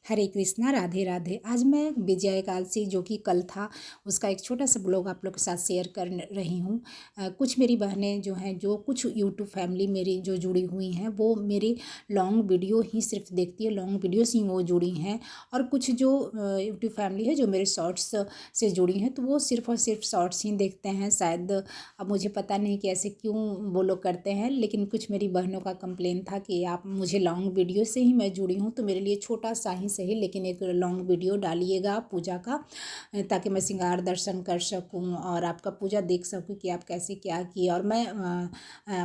हरे कृष्णा, राधे राधे। आज मैं विजया एकादशी जो कि कल था, उसका एक छोटा सा ब्लॉग आप लोग के साथ शेयर कर रही हूँ। कुछ मेरी बहनें जो हैं, जो कुछ यूट्यूब फैमिली मेरी जो जुड़ी हुई हैं, वो मेरी लॉन्ग वीडियो ही सिर्फ देखती है, लॉन्ग वीडियोस ही वो जुड़ी हैं। और कुछ जो यूट्यूब फैमिली है जो मेरे शॉर्ट्स से जुड़ी हैं, तो वो सिर्फ और सिर्फ शॉर्ट्स ही देखते हैं। शायद अब मुझे पता नहीं कि ऐसे क्यों वो लोग करते हैं, लेकिन कुछ मेरी बहनों का कंप्लेन था कि आप मुझे लॉन्ग वीडियो से ही मैं जुड़ी हूँ, तो मेरे लिए छोटा सा ही सही लेकिन एक लॉन्ग वीडियो डालिएगा पूजा का, ताकि मैं श्रृंगार दर्शन कर सकूं और आपका पूजा देख सकूं कि आप कैसे क्या किए, और मैं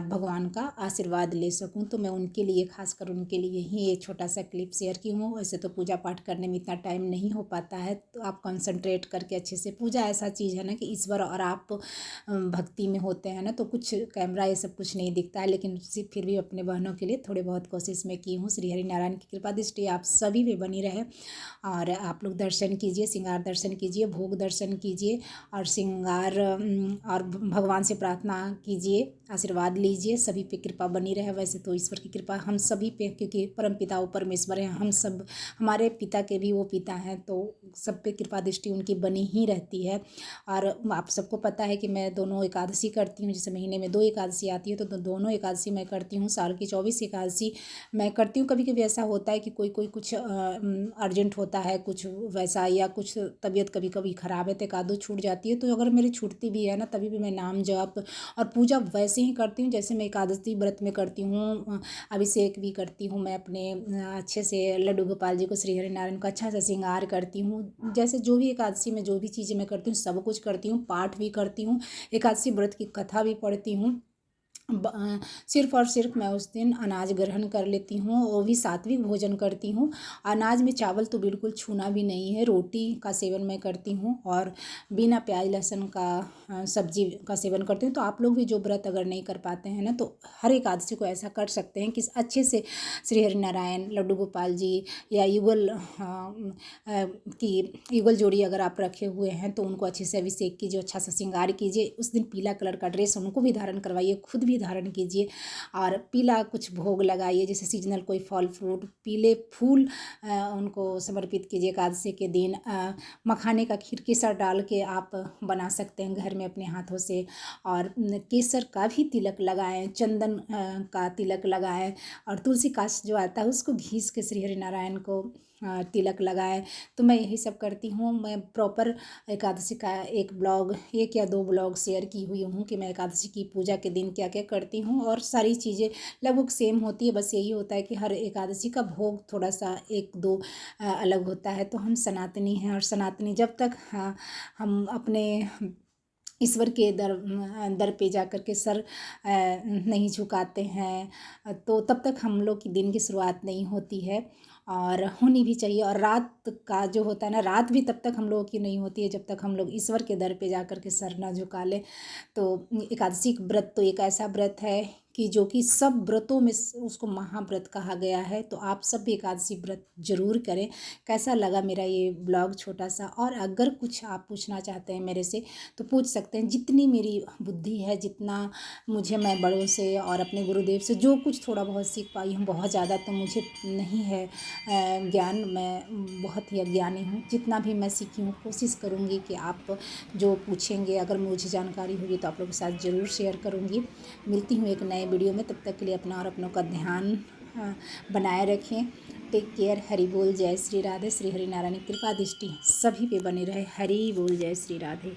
भगवान का आशीर्वाद ले सकूं। तो मैं उनके लिए, खासकर उनके लिए ही ये छोटा सा क्लिप शेयर की हूँ। वैसे तो पूजा पाठ करने में इतना टाइम नहीं हो पाता है, तो आप कंसंट्रेट करके अच्छे से, पूजा ऐसा चीज़ है ना कि ईश्वर और आप भक्ति में होते हैं ना, तो कुछ कैमरा ये सब कुछ नहीं दिखता है, लेकिन फिर भी अपने बहनों के लिए थोड़ी बहुत कोशिश मैं की हूँ। श्री हरि नारायण की कृपा दृष्टि आप सभी पे बनी रहे और आप लोग दर्शन कीजिए, श्रृंगार दर्शन कीजिए, भोग दर्शन कीजिए और श्रृंगार और भगवान से प्रार्थना कीजिए, आशीर्वाद लीजिए, सभी पे कृपा बनी रहे। वैसे तो ईश्वर की कृपा हम सभी पे, क्योंकि परम पिता वो परमेश्वर हैं, हम सब, हमारे पिता के भी वो पिता हैं, तो सब पे कृपा दृष्टि उनकी बनी ही रहती है। और आप सबको पता है कि मैं दोनों एकादशी करती हूँ। जैसे महीने में 2 एकादशी आती है, तो दोनों एकादशी मैं करती हूँ। साल की 24 एकादशी मैं करती हूँ। कभी कभी ऐसा होता है कि कोई कुछ अर्जेंट होता है, कुछ वैसा, या कुछ तबीयत कभी कभी ख़राब है तो एक आधो छूट जाती है। तो अगर मेरी छूटती भी है ना, तभी भी मैं नाम जप और पूजा वैसे ही करती हूँ जैसे मैं एकादशी व्रत में करती हूँ। अभिषेक भी करती हूँ मैं अपने अच्छे से, लड्डू गोपाल जी को, श्री हरि नारायण का अच्छा सा श्रृंगार करती हूँ। जैसे जो भी एकादशी में जो भी चीज़ें मैं करती हूँ सब कुछ करती हूँ। पाठ भी करती हूँ, एकादशी व्रत की कथा भी पढ़ती हूँ। सिर्फ और सिर्फ मैं उस दिन अनाज ग्रहण कर लेती हूँ, वो भी सात्विक भोजन करती हूँ। अनाज में चावल तो बिल्कुल छूना भी नहीं है। रोटी का सेवन मैं करती हूँ और बिना प्याज लहसुन का सब्जी का सेवन करती हूँ। तो आप लोग भी जो व्रत अगर नहीं कर पाते हैं ना, तो हर एकादशी को ऐसा कर सकते हैं कि अच्छे से श्री हरि नारायण, लड्डू गोपाल जी या युगल की युगल जोड़ी अगर आप रखे हुए हैं तो उनको अच्छे से अभिषेक कीजिए, अच्छा सा श्रृंगार कीजिए। उस दिन पीला कलर का ड्रेस उनको भी धारण करवाइए, खुद भी धारण कीजिए और पीला कुछ भोग लगाइए। जैसे सीजनल कोई फल फ्रूट, पीले फूल उनको समर्पित कीजिए। एकादशी के दिन मखाने का खीर केसर डाल के आप बना सकते हैं घर में अपने हाथों से, और केसर का भी तिलक लगाएं, चंदन का तिलक लगाएं, और तुलसी काश जो आता है उसको घीस के श्री हरि नारायण को तिलक लगाएं। तो मैं यही सब करती हूँ। मैं प्रॉपर एकादशी का एक ब्लॉग, 1 या 2 ब्लॉग शेयर की हुई हूँ कि मैं एकादशी की पूजा के दिन क्या क्या करती हूँ, और सारी चीज़ें लगभग सेम होती है। बस यही होता है कि हर एकादशी का भोग थोड़ा सा 1-2 अलग होता है। तो हम सनातनी हैं, और सनातनी जब तक हम अपने ईश्वर के दर पे जा कर के सर नहीं झुकाते हैं, तो तब तक हम लोग की दिन की शुरुआत नहीं होती है, और होनी भी चाहिए। और रात का जो होता है ना, रात भी तब तक हम लोगों की नहीं होती है जब तक हम लोग ईश्वर के दर पे जा कर के सर ना झुका लें। तो एकादशी व्रत तो एक ऐसा व्रत है कि जो कि सब व्रतों में उसको महाव्रत कहा गया है। तो आप सब भी एकादशी व्रत जरूर करें। कैसा लगा मेरा ये ब्लॉग छोटा सा? और अगर कुछ आप पूछना चाहते हैं मेरे से तो पूछ सकते हैं। जितनी मेरी बुद्धि है, जितना मुझे, मैं बड़ों से और अपने गुरुदेव से जो कुछ थोड़ा बहुत सीख पाई हूँ, बहुत ज़्यादा तो मुझे नहीं है ज्ञान, मैं बहुत ही अज्ञानी हूँ। जितना भी मैं सीखी हूँ कोशिश करूँगी कि आप जो पूछेंगे, अगर मुझे जानकारी होगी तो आप लोगों के साथ ज़रूर शेयर करूँगी। मिलती हूँ एक नए वीडियो में, तब तक के लिए अपना और अपनों का ध्यान बनाए रखें। Take care. हरि बोल, जय श्री राधे। श्री हरि नारायण कृपा दृष्टि सभी पे बने रहे। हरि बोल, जय श्री राधे।